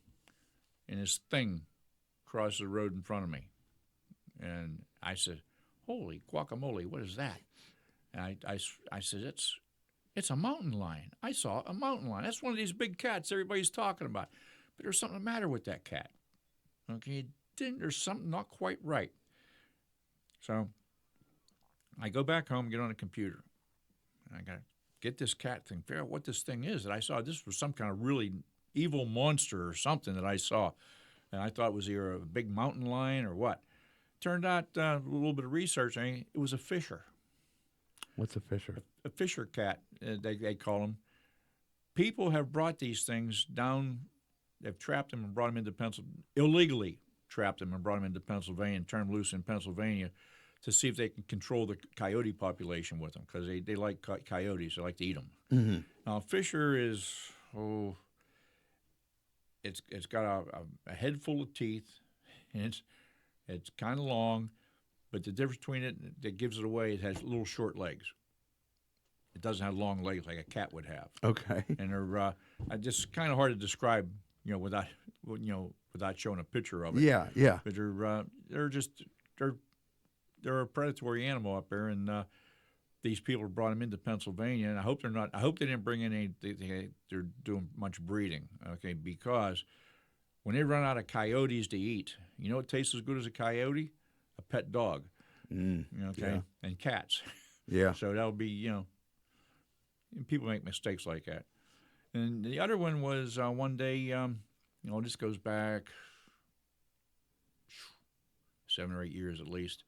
and this thing crosses the road in front of me. And I said, "Holy guacamole, what is that?" And I said, it's a mountain lion. I saw a mountain lion. That's one of these big cats everybody's talking about. But there's something the matter with that cat. Okay, there's something not quite right. So I go back home, get on the computer, and I got to get this cat thing, figure out what this thing is that I saw. This was some kind of really evil monster or something that I saw, and I thought it was either a big mountain lion or what. Turned out, a little bit of research, it was a fisher. What's a fisher? A fisher cat, they call them. People have brought these things down. They've trapped them and brought them into Pennsylvania, illegally trapped them and brought them into Pennsylvania and turned them loose in Pennsylvania to see if they can control the coyote population with them, because they like coyotes. They like to eat them. Mm-hmm. Now, a fisher is, it's got a head full of teeth, and it's kind of long, but the difference between it that gives it away, it has little short legs. It doesn't have long legs like a cat would have. Okay. And they're just kind of hard to describe, without showing a picture of it. Yeah, yeah. But they're a predatory animal up there, and these people brought them into Pennsylvania. And I hope they didn't bring in any. They're doing much breeding, okay? Because when they run out of coyotes to eat, what tastes as good as a coyote? A pet dog. Okay, yeah. And cats. Yeah. So that'll be and people make mistakes like that. And the other one was one day. This goes back 7 or 8 years at least.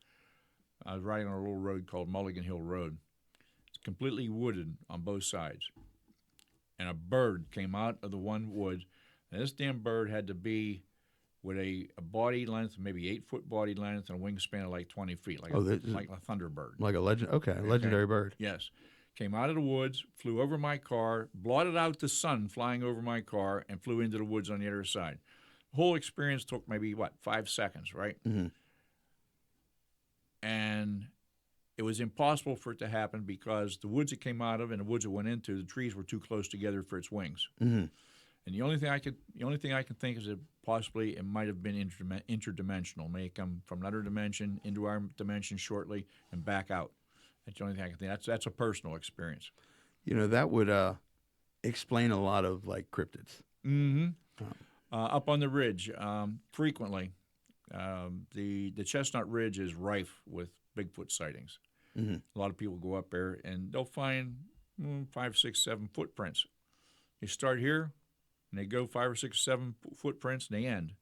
I was riding on a little road called Mulligan Hill Road. It's completely wooded on both sides. And a bird came out of the one wood. And this damn bird had to be with a body length, maybe 8-foot body length, and a wingspan of like 20 feet, like like a thunderbird. Like a legend. Okay, a legendary bird. Yes. Came out of the woods, flew over my car, blotted out the sun flying over my car, and flew into the woods on the other side. The whole experience took maybe, 5 seconds, right? Mm-hmm. And it was impossible for it to happen because the woods it came out of and the woods it went into, the trees were too close together for its wings. Mm-hmm. And the only thing I can think is that possibly it might have been interdimensional, may come from another dimension into our dimension shortly and back out. That's the only thing I can think. That's a personal experience. That would explain a lot of like cryptids. Mm-hmm. Up on the ridge, frequently, the Chestnut Ridge is rife with Bigfoot sightings. Mm-hmm. A lot of people go up there and they'll find 5, 6, 7 footprints. You start here, and they go 5 or 6, 7 footprints, and they end.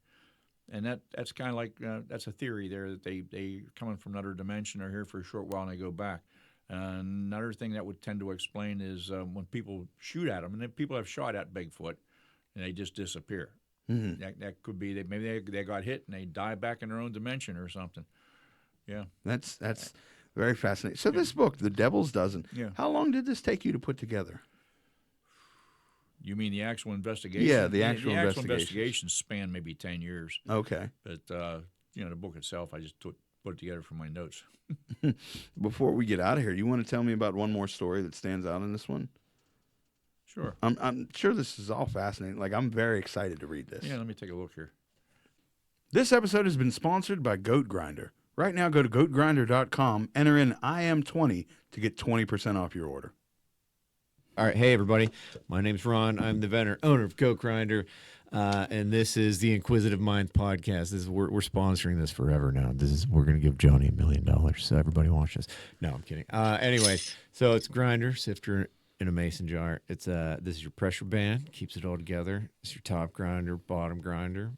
And that's kind of like that's a theory there that they coming from another dimension are here for a short while and they go back. Another thing that would tend to explain is when people shoot at them, and then people have shot at Bigfoot, and they just disappear. Mm-hmm. That could be maybe they got hit and they die back in their own dimension or something. Yeah, that's very fascinating. So this book, The Devil's Dozen. Yeah. How long did this take you to put together? You mean the actual investigation? Yeah, the actual investigation spanned maybe 10 years. Okay. But the book itself, I just put it together from my notes. Before we get out of here, you want to tell me about one more story that stands out in this one? Sure. I'm sure this is all fascinating. Like, I'm very excited to read this. Yeah, let me take a look here. This episode has been sponsored by Goat Grinder. Right now, go to goatgrinder.com, enter in IM20 to get 20% off your order. All right, hey everybody. My name's Ron. I'm the vendor, owner of Goat Grinder, and this is the Inquisitive Minds podcast. We're sponsoring this forever now. We're going to give Johnny $1 million, so everybody watch this. No, I'm kidding. Anyways, so it's grinder, sifter in a mason jar. It's this is your pressure band, keeps it all together. It's your top grinder, bottom grinder.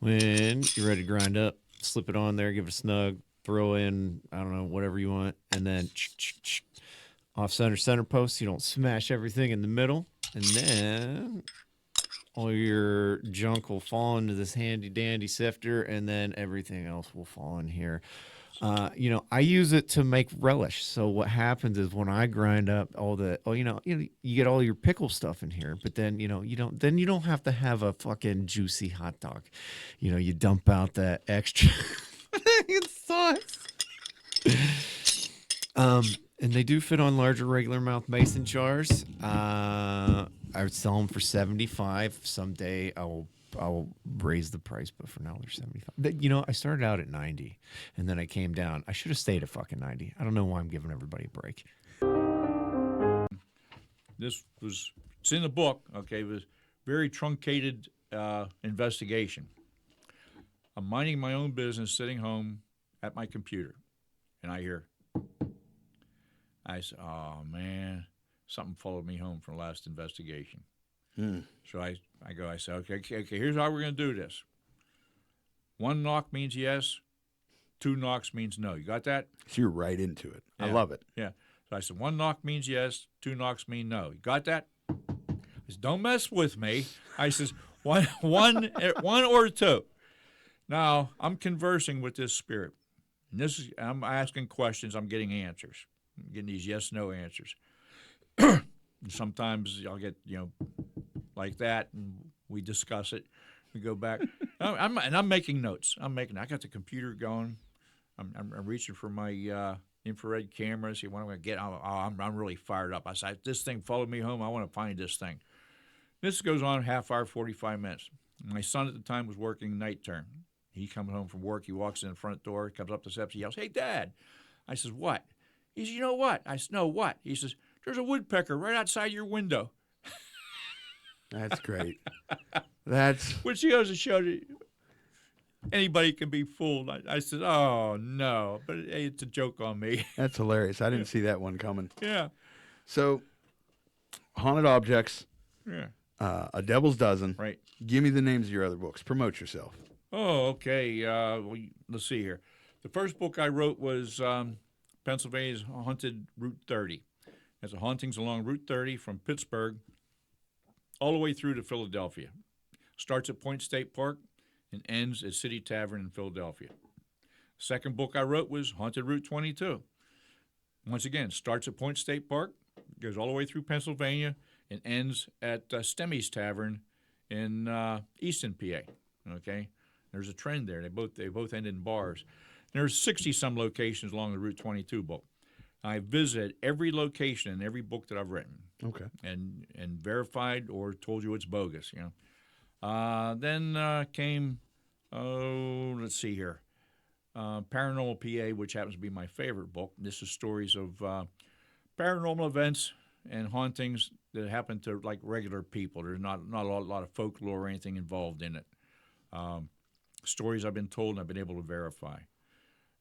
When you're ready to grind up, slip it on there, give it a snug, throw in I don't know whatever you want, and then. Off center post, you don't smash everything in the middle, and then all your junk will fall into this handy dandy sifter, and then everything else will fall in here. I use it to make relish. So what happens is when I grind up all you get all your pickle stuff in here, but then you don't have to have a fucking juicy hot dog. You dump out that extra sauce. And they do fit on larger regular mouth mason jars. I would sell them for $75. Someday I'll raise the price, but for now they're $75. I started out at $90, and then I came down. I should have stayed at fucking $90. I don't know why I'm giving everybody a break. It's in the book. Okay, it was very truncated investigation. I'm minding my own business, sitting home at my computer, and I hear. I said, oh, man, something followed me home from the last investigation. So I said, okay, here's how we're going to do this. 1 knock means yes, 2 knocks means no. You got that? So you're right into it. Yeah. I love it. Yeah. So I said, 1 knock means yes, 2 knocks mean no. You got that? I said, don't mess with me. I says, one or 2. Now, I'm conversing with this spirit. And I'm asking questions, I'm getting answers. I'm getting these yes/no answers. Sometimes I'll get, like that, and we discuss it. We go back. I'm making notes. I got the computer going. I'm reaching for my infrared camera. See what I'm going to get. I'm really fired up. I said, this thing followed me home. I want to find this thing. This goes on half hour, 45 minutes. My son at the time was working night turn. He comes home from work. He walks in the front door, comes up the steps. He yells, hey, Dad. I says, what? He says, you know what? I said, no, what? He says, there's a woodpecker right outside your window. That's great. Which goes to show that anybody can be fooled. I said, oh, no. But hey, it's a joke on me. That's hilarious. I didn't see that one coming. Yeah. So, haunted objects. Yeah. A Devil's Dozen. Right. Give me the names of your other books. Promote yourself. Oh, okay. Let's see here. The first book I wrote was Pennsylvania's Haunted Route 30. There's a hauntings along Route 30 from Pittsburgh all the way through to Philadelphia. Starts at Point State Park and ends at City Tavern in Philadelphia. Second book I wrote was Haunted Route 22. Once again, starts at Point State Park, goes all the way through Pennsylvania, and ends at Stemmy's Tavern in Easton, PA. Okay, there's a trend there. They both end in bars. There's 60-some locations along the Route 22 book. I visited every location in every book that I've written. Okay. And verified or told you it's bogus. Then came, let's see here, Paranormal PA, which happens to be my favorite book. This is stories of paranormal events and hauntings that happen to like regular people. There's not a lot of folklore or anything involved in it. Stories I've been told and I've been able to verify.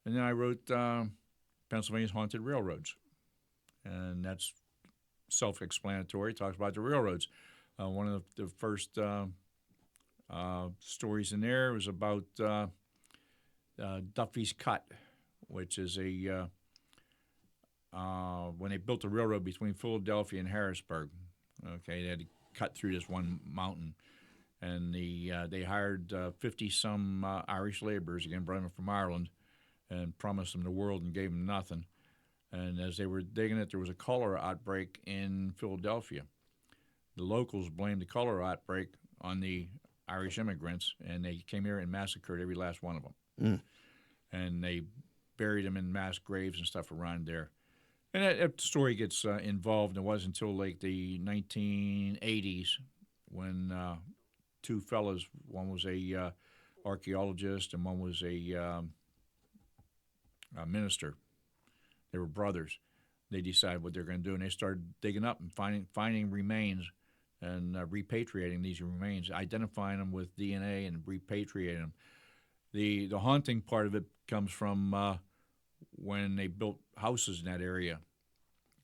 And then I wrote Pennsylvania's Haunted Railroads, and that's self-explanatory. It talks about the railroads. One of the first stories in there was about Duffy's Cut, which is a when they built the railroad between Philadelphia and Harrisburg. Okay, they had to cut through this one mountain, and they hired 50-some Irish laborers, again, brought them from Ireland, and promised them the world and gave them nothing. And as they were digging it, there was a cholera outbreak in Philadelphia. The locals blamed the cholera outbreak on the Irish immigrants, and they came here and massacred every last one of them. And they buried them in mass graves and stuff around there. And that story gets involved. It wasn't until like the 1980s when two fellas, one was a archaeologist and one was a minister. They were brothers. They decided what they're going to do, and they started digging up and finding remains and repatriating these remains, identifying them with DNA and repatriating them. The haunting part of it comes from when they built houses in that area.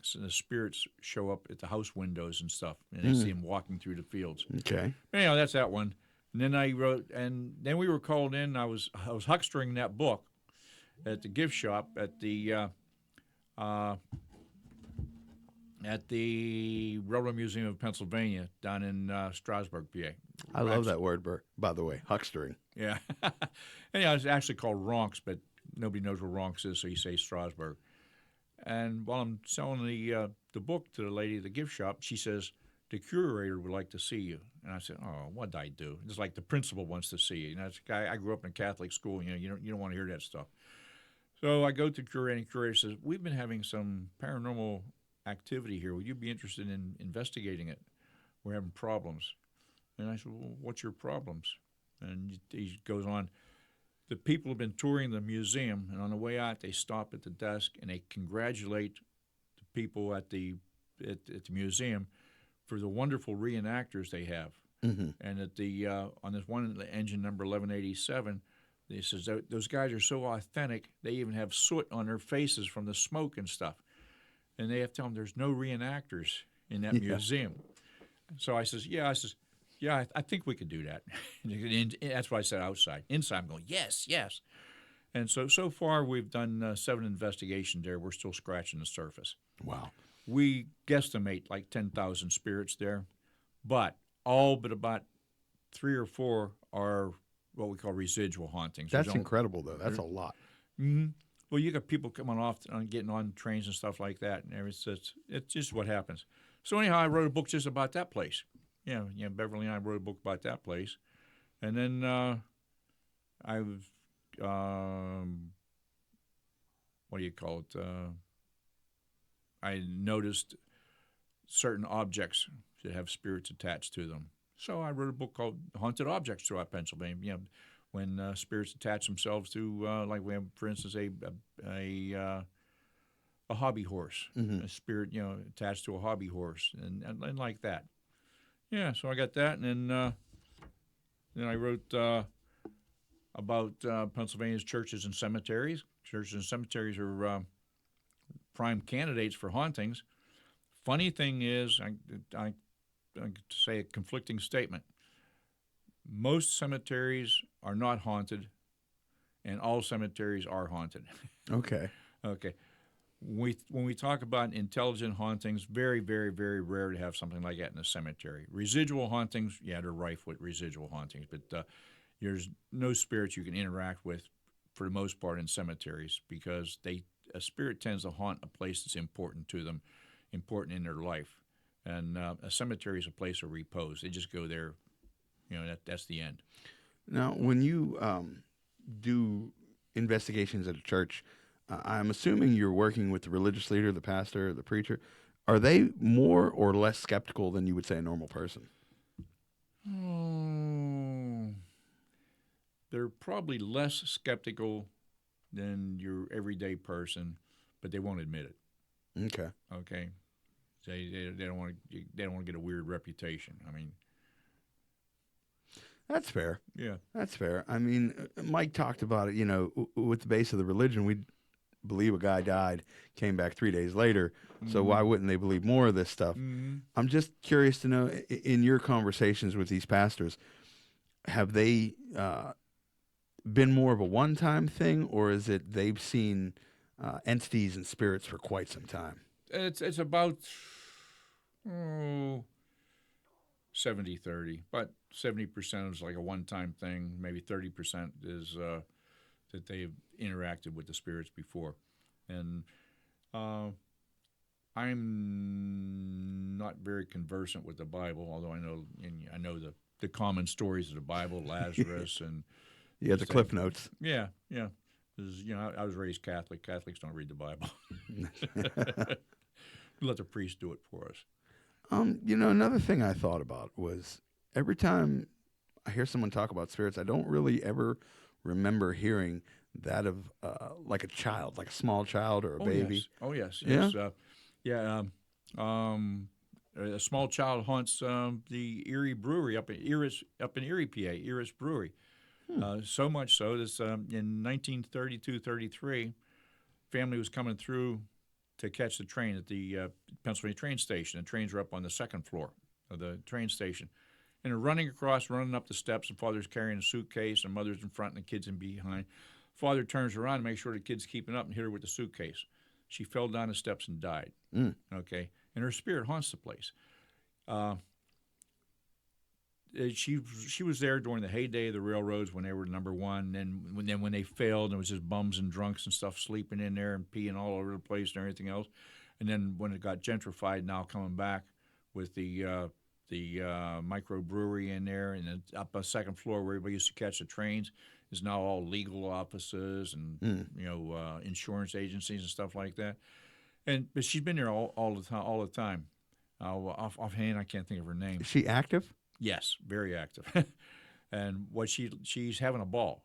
So the spirits show up at the house windows and stuff, and they see them walking through the fields. Okay. Anyhow, that's that one. And then I wrote, and then we were called in. I was huckstering that book at the gift shop at the Railroad Museum of Pennsylvania down in Strasburg, PA. I love that word, by the way, huckstering. Yeah. Anyhow, it's actually called Ronks, but nobody knows where Ronks is, so you say Strasburg. And while I'm selling the book to the lady at the gift shop, she says, the curator would like to see you. And I said, oh, what did I do? It's like the principal wants to see you. You know, I grew up in a Catholic school. You don't want to hear that stuff. So I go to the curator, and the curator says, we've been having some paranormal activity here. Would you be interested in investigating it? We're having problems. And I said, well, what's your problems? And he goes on, the people have been touring the museum, and on the way out, they stop at the desk, and they congratulate the people at the museum for the wonderful reenactors they have. And at the on this one engine number 1187, they says those guys are so authentic, they even have soot on their faces from the smoke and stuff. And they have to tell them there's no reenactors in that museum. So I says, yeah, I think we could do that. And that's why I said outside. Inside, I'm going, yes. And so far, we've done 7 investigations there. We're still scratching the surface. Wow. We guesstimate like 10,000 spirits there, but all but about 3 or 4 are what we call residual hauntings. That's incredible, though. That's a lot. Mm-hmm. Well, you got people coming off and getting on trains and stuff like that, and it's just what happens. So anyhow, I wrote a book just about that place. Yeah, Beverly and I wrote a book about that place. And then what do you call it? I noticed certain objects that have spirits attached to them. So I wrote a book called Haunted Objects Throughout Pennsylvania. You know, when spirits attach themselves to, like we have, for instance, a hobby horse, a spirit, attached to a hobby horse, and like that. Yeah, so I got that, and then I wrote about Pennsylvania's churches and cemeteries. Churches and cemeteries are prime candidates for hauntings. Funny thing is, I say a conflicting statement. Most cemeteries are not haunted, and all cemeteries are haunted. Okay. Okay. When we talk about intelligent hauntings, very, very, very rare to have something like that in a cemetery. Residual hauntings, yeah, they're rife with residual hauntings, but there's no spirits you can interact with for the most part in cemeteries because a spirit tends to haunt a place that's important to them, important in their life. And a cemetery is a place of repose. They just go there, that's the end. Now, when you do investigations at a church, I'm assuming you're working with the religious leader, the pastor, the preacher. Are they more or less skeptical than you would say a normal person? They're probably less skeptical than your everyday person, but they won't admit it. Okay. Okay. They don't want to get a weird reputation. I mean, that's fair. Yeah, that's fair. I mean, Mike talked about it. With the base of the religion, we believe a guy died, came back 3 days later. So why wouldn't they believe more of this stuff? I'm just curious to know, in your conversations with these pastors, have they been more of a one-time thing, or is it they've seen entities and spirits for quite some time? It's about 70-30, but 70% is like a one-time thing. Maybe 30% is that they've interacted with the spirits before. And I'm not very conversant with the Bible, although I know the common stories of the Bible, Lazarus and yeah, the Cliff Notes. Yeah. I was raised Catholic. Catholics don't read the Bible. Let the priest do it for us. Another thing I thought about was every time I hear someone talk about spirits, I don't really ever remember hearing that of like a child, like a small child or a baby. Yes. Oh, yes. Yeah? A small child haunts the Erie Brewery up in Erie, PA, Erie Brewery. So much so that in 1932-33, family was coming through to catch the train at the Pennsylvania train station. The trains were up on the second floor of the train station. And they're running up the steps, and father's carrying a suitcase, and mother's in front and the kid's in behind. Father turns around to make sure the kid's keeping up and hit her with the suitcase. She fell down the steps and died. Okay? And her spirit haunts the place. She was there during the heyday of the railroads when they were number one. And when they failed, there was just bums and drunks and stuff sleeping in there and peeing all over the place and everything else. And then when it got gentrified, now coming back with the microbrewery in there, and up on the second floor where everybody used to catch the trains is now all legal offices and insurance agencies and stuff like that. But she's been there all the time. Offhand, I can't think of her name. Is she active? Yes, very active. And she's having a ball.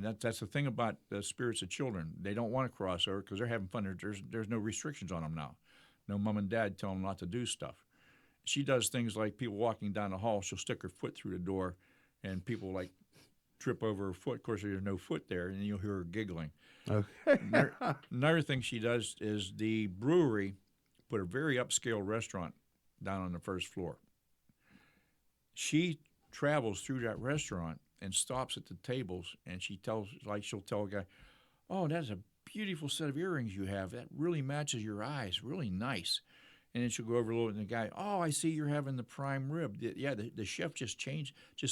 That's the thing about the spirits of children. They don't want to cross over because they're having fun. There's no restrictions on them now. No mom and dad tell them not to do stuff. She does things like people walking down the hall, she'll stick her foot through the door, and people like trip over her foot. Of course, there's no foot there, and you'll hear her giggling. Okay. Another thing she does is the brewery put a very upscale restaurant down on the first floor. She travels through that restaurant and stops at the tables, and she'll tell a guy, "Oh, that's a beautiful set of earrings you have. That really matches your eyes. Really nice." And then she'll go over a little, and the guy, "Oh, I see you're having the prime rib. Yeah, the chef just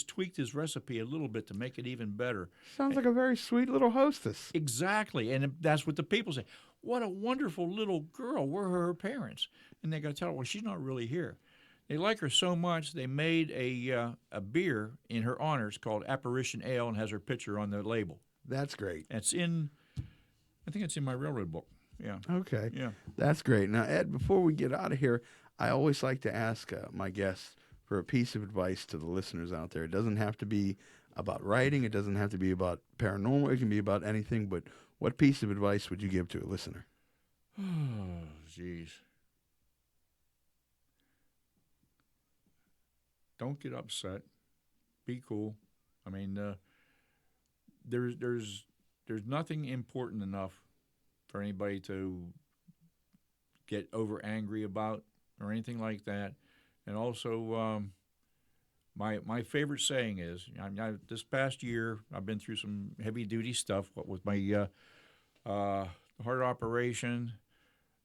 tweaked his recipe a little bit to make it even better." Sounds like a very sweet little hostess. Exactly, and that's what the people say. What a wonderful little girl. Where are her parents? And they got to tell her, well, she's not really here. They like her so much, they made a beer in her honor. It's called Apparition Ale and has her picture on the label. That's great. I think it's in my railroad book. Yeah. Okay. Yeah. That's great. Now, Ed, before we get out of here, I always like to ask my guests for a piece of advice to the listeners out there. It doesn't have to be about writing. It doesn't have to be about paranormal. It can be about anything. But what piece of advice would you give to a listener? Oh, jeez. Don't get upset. Be cool. I mean, there's nothing important enough for anybody to get over angry about or anything like that. And also, my favorite saying is, this past year I've been through some heavy duty stuff with my heart operation,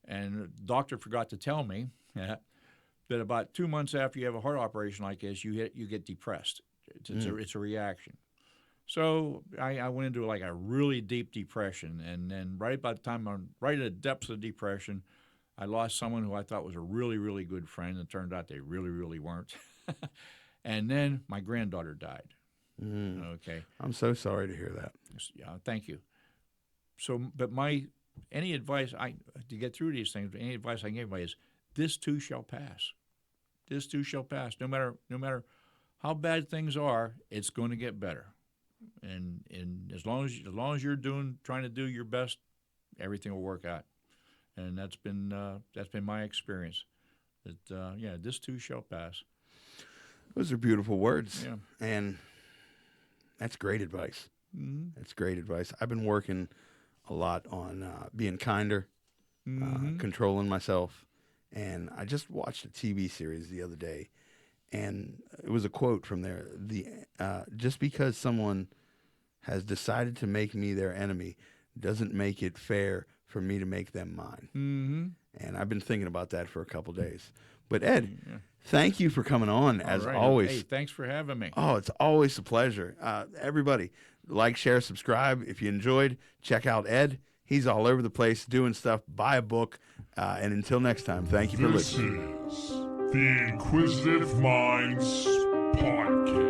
and the doctor forgot to tell me that about 2 months after you have a heart operation like this, you get depressed. It's a reaction. So I went into like a really deep depression, and then right about the time I'm right at the depths of depression, I lost someone who I thought was a really, really good friend. It turned out they really, really weren't. And then my granddaughter died. Okay. I'm so sorry to hear that. Yeah, thank you. So, but any advice to get through these things, any advice I can give anybody is, this too shall pass. This too shall pass. No matter how bad things are, it's going to get better. And as long as you're trying to do your best, everything will work out. And that's been my experience. That this too shall pass. Those are beautiful words. Yeah. And that's great advice. Mm-hmm. That's great advice. I've been working a lot on being kinder, controlling myself. And I just watched a TV series the other day, and it was a quote from there. Just because someone has decided to make me their enemy doesn't make it fair for me to make them mine. Mm-hmm. And I've been thinking about that for a couple days. But Ed, thank you for coming on, as right. always. Hey, thanks for having me. Oh, it's always a pleasure. Everybody, like, share, subscribe. If you enjoyed, check out Ed. He's all over the place doing stuff. Buy a book. And until next time, thank you for listening. This is the Inquisitive Minds Podcast.